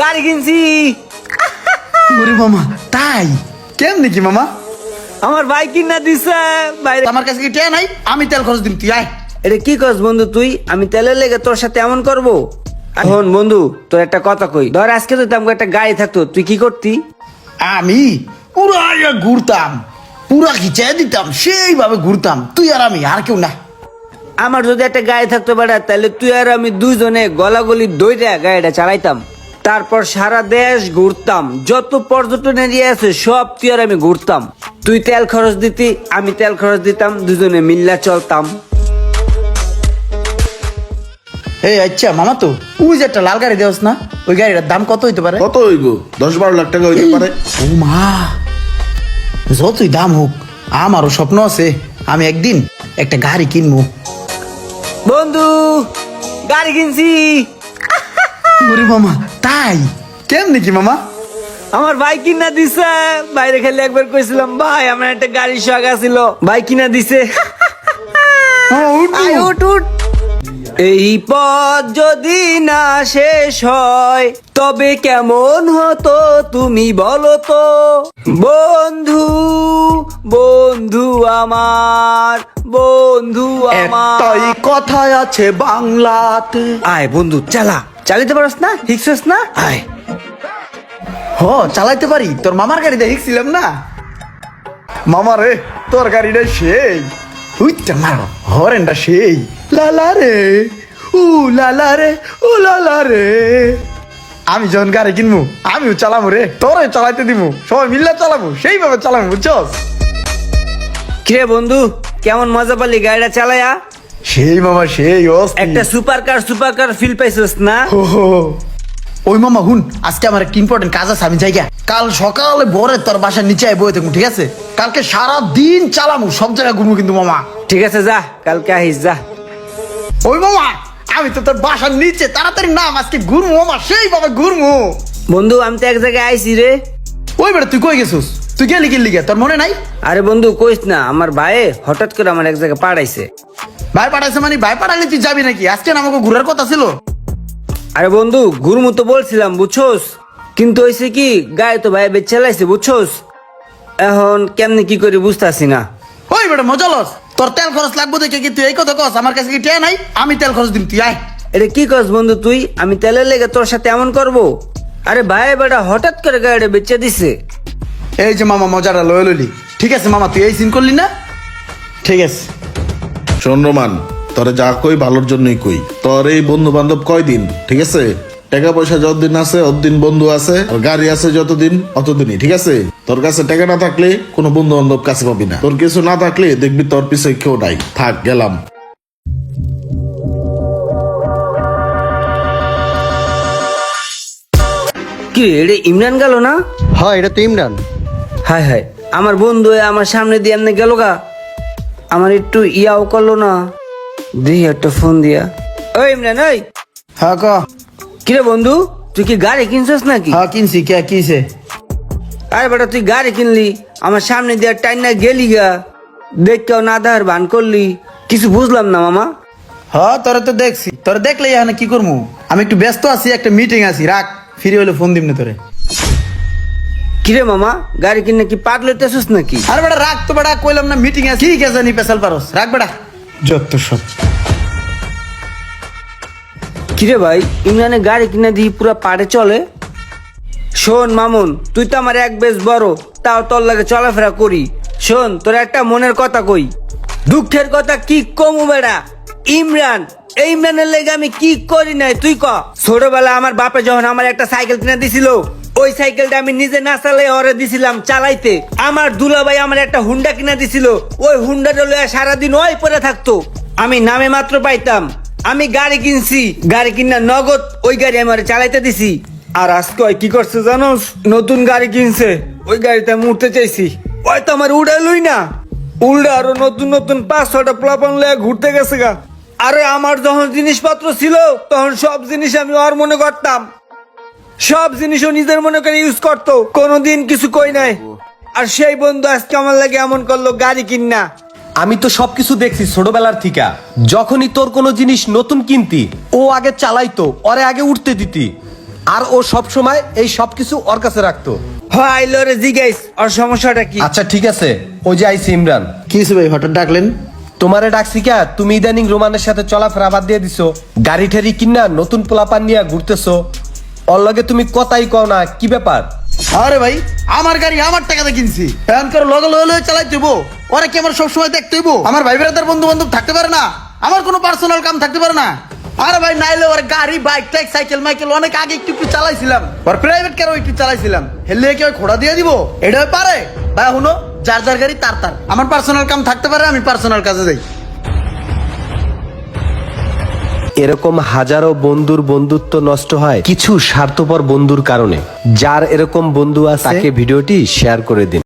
গাড়ি কিনছি। ওরে মামা তাই কেমনে কি মামা? আমার ভাই কিনা দিছে। বাইরে আমার কাছে কি টিয়া নাই? আমি তেল খরচ দিম, তুই আয়। এটা কি করছ বন্ধু তুই? আমি তেলের লেগে তোর সাথে এমন করবো? এখন বন্ধু তোর একটা কথা কই, ধর আজকে যদি আমাকে একটা গাড়ি থাকতো তুই কি করতি? আমি পুরা ঘুরতাম, পুরা খিচাই দিতাম, সেইভাবে ঘুরতাম, তুই আর আমি, আর কেউ না। আমার যদি একটা গাড়ি থাকতো বেটা, তাহলে তুই আর আমি দুইজনে গলাগলি দইটা গাড়িটা চালাইতাম, তারপর সারা দেশ ঘুরতাম, যত পর্যটন এরিয়া আছে সব তুই আর আমি ঘুরতাম। তুই তেল খরচ দিতি, আমি তেল খরচ দিতাম, দুজনে মিল্লা চলতাম। এই আচ্ছা মামা, তো ওই যে একটা লাল গাড়ি দেওয়াস না, ওই গাড়িটার দাম কত হইতে পারে? কত হইব? 10-12 লাখ টাকা হইতে পারে। ও মা, যতই দাম হোক আমারও স্বপ্ন আছে, আমি একদিন একটা গাড়ি কিনবো। বন্ধু গাড়ি কিনছি। ওরে মামা তাই কেমনে কি মামা? আমার ভাই কিনা দিছে। বাইরে খেলে একবার কইছিলাম ভাই আমার একটা গাড়ির শখ আছিল, ভাই কিনা দিছে। আয় উঠ উঠ। এই পথ যদি না শেষ হয় তবে কেমন হতো তুমি বলো তো, বন্ধু বন্ধু আমার, বন্ধু আমার। একটাই কথাই আছে বাংলাতে। আয় বন্ধু চালা, চালাতে পারস না? শিখছস না? আয়। হ চালাইতে পারি, তোর মামার গাড়িতে শিখছিলাম না। মামা রে তোর গাড়িটা সেই, উইটা মারো হরেনটা সেই, লালা রে উ লালা রে উ লালা রে। আমি যখন গাড়ি কিনবো আমিও চালাবো রে, তোরে চালাইতে দিব, সবাই মিল্লা চালাবো, সেইভাবে চালাবো, বুঝছস? কিরে বন্ধু কেমন মজা পালি গাড়িটা চালায়া? সেই মামা সেই একটা সুপার কার ফিল পাইছস না? ওই মামা হুন, আজকে আমার একটা ইম্পর্টেন্ট কাজ আছে, আমি যাই গা। কাল সকালে ভোরে তোর বাসার নিচে আয় বয়ে থাকবো, ঠিক আছে? কালকে সারা দিন চালাবো, সব জায়গায় ঘুরবো কিন্তু মামা। ঠিক আছে যা, কালকে আহিস যা। ওই মামা আমি তো তোর বাসার নিচে, তাড়াতাড়ি নাম, আজকে ঘুরবো মামা, সেইভাবে ঘুরবো। বন্ধু আমি তো এক জায়গায় আইছি রে। ওই বেটা তুই কই গেছিস? তুই গেলি কি লিগে, তোর মনে নাই? আরে বন্ধু কইস না, আমার ভাইয়ে হঠাৎ করে আমার এক জায়গায় পাঠাইছে। ভাই পাঠাইছে মানে? ভাই পাঠালে তুই যাবি নাকি? আজকে না আমাকে ঘুরার কথা ছিল। আরে বন্ধু ঘুরমু তো বলছিলাম বুঝছোস, কিন্তু হয়েছে কি গায়ে তো ভাই বেচ চালাইছে বুঝছোস, এখন কেমনে কি করি বুঝতেছি না। ওই বেটা মজা লস, তোর তেল খরচ লাগবো দেখে কি তুই এই কথা কস? আমার কাছে কি টিয়া নাই? আমি তেল খরচ দিম, তুই আয়। এটা কি কস বন্ধু তুই? আমি তেলের লেগে তোর সাথে এমন করবো? আরে ভাই বেটা হঠাৎ করে গাড়িটা বেচে দিছে। এই যে মামা মজাটা লয়ে লইলি, ঠিক আছে মামা, তুই এই সিন করলি না, ঠিক আছে। শোন রোমান, তোরে যা কই ভালোর জন্যই কই। তোর এই বন্ধু বান্ধব কয়দিন, ঠিক আছে? টাকা পয়সা যতদিন আছে অতদিন বন্ধু আছে, আর গাড়ি আছে যতদিন অতদিনই, ঠিক আছে? তোর কাছে টাকা না থাকলে কোনো বন্ধু বান্ধব কাছে পাবি না, তোর কিছু না থাকলে দেখবি তোর পিছে কেউ নাই। থাক গেলাম। কি রে ইমরান গেল না? হ্যাঁ এটা তো ইমরান। হায় হায়, আমার বন্ধু আমার সামনে দিয়ে এমনি গেল গা, আমার একটু ইয়াও করলো না। দেখি একটা ফোন দিয়া। ওই ইমরান ওই। হ্যাঁ ক। কিরে বন্ধু তুই কি গাড়ি কিনছিস নাকি? হ্যাঁ কিনছি, কে কিছে? আরে বেটা তুই গাড়ি কিনলি, আমার সামনে দিয়ে টাইম না গেলি গা, দেখতেও না দেখার ভান করলি, কিছু বুঝলাম না মামা। হ্যাঁ তোরা তো দেখছি, তোরা দেখলে এখানে কি করবো? আমি একটু ব্যস্ত আছি, একটা মিটিং আছি, রাখ, ফিরে হলে ফোন দিম না তোরে। কিরে মামা গাড়ি কিনে কি পাগল হইতেছিস নাকি? আরে বেটা রাখ তো বেটা, কইলাম না মিটিং আছে, ঠিক আছে নি পেশাল পারস, রাখ বেটা, যত সব। কিরে ভাই ইমরানে গাড়ি কিনে দিয়ে পুরা পাড়ে চলে। শোন মামুন, তুই তো আমার এক বেশ বড়, তাও তোর লাগে চলাফেরা করি। শোন তোর একটা মনের কথা কই, দুঃখের কথা কি কমু বেড়া। ইমরান, এই ইমরানের লেগে আমি কি করি নাই তুই ক? ছোটবেলা আমার বাপে যখন আমার একটা সাইকেল কিনে দিছিল, ওই সাইকেলটা আমি নিজে না চালাই ওরে দিছিলাম চালাইতে। আমার দুলাভাই আমার একটা হুন্ডা কিনে দিছিল, ওই হুন্ডাটা লইয়া সারাদিন ওই পরে থাকতো, আমি নামে মাত্র পাইতাম। আমি গাড়ি কিনছি, গাড়ি কিনা নগদ ওই গাড়ি আমি ওরে চালাইতে দিছি। আর আজকে ওই কি করছে জানোস? নতুন গাড়ি কিনছে, ওই গাড়িতে আমি উঠতে চাইছি, ওই তো আমার উড়াইলই না, উল্টা আরো নতুন নতুন 5-6টা প্লাবন লয়ে ঘুরতে গেছে গা। আরে আমার যখন জিনিসপত্র ছিল তখন সব জিনিস আমি ওর মনে করতাম, সব জিনিসও নিজের মনে করে ইউজ করতো, কোনোদিন কিছু কই নাই। আর সেই বন্ধু আজকে আমার লাগে এমন করলো গাড়ি কিনা। আমি তো সবকিছু দেখছি ছোটবেলার থেকে, যখনই তোর কোনো জিনিস নতুন কিনতি ও আগে চালাইতো, ওরে আগে উঠতে দিতি, আর ও সব সময় এই সবকিছু ওর কাছে রাখতো। হয় আইলো রে জিগাইস ওর সমস্যাটা কি? আচ্ছা ঠিক আছে, ওই যে আইসি ইমরান। কি হয়েছে ভাই হঠাৎ ডাকলেন? তোমারে ডাকছি কে? তুমি ইদানিং রোমানের সাথে চলাফেরা বাদ দিয়ে দিছো, গাড়ি ঠাড়ি কিনা নতুন পোলাপান নিয়ে ঘুরতেছো, ওর লগে তুমি কথাই কও না, কি ব্যাপার? আরে ভাই আমার গাড়ি আমার টাকাতে কিনছি, এখন করে লগে লগে চালাইতে হইব? ওরা কি আমার সবসময় দেখতে হইব? আমার ভাই বেড়াদার বন্ধু বান্ধব থাকতে পারে না? আমার কোনো পার্সোনাল কাম থাকতে পারে না? আরে ভাই নাইলে ওর গাড়ি বাইক টাইক সাইকেল মাইকেল অনেক আগে একটু একটু চালাইছিলাম, ওর প্রাইভেট কারও একটু চালাইছিলাম, হেললে কি ওই খোড়া দিয়ে দিব? এটা পারে ভাই? শুনো, যার যার গাড়ি তার তার, আমার পার্সোনাল কাম থাকতে পারে, আমি পার্সোনাল কাজে যাই। এরকম হাজারো বন্ধুর বন্ধুত্ব নষ্ট হয় কিছু স্বার্থপর বন্ধুর কারণে। যার এরকম বন্ধু আছে তাকে ভিডিওটি শেয়ার করে দিন।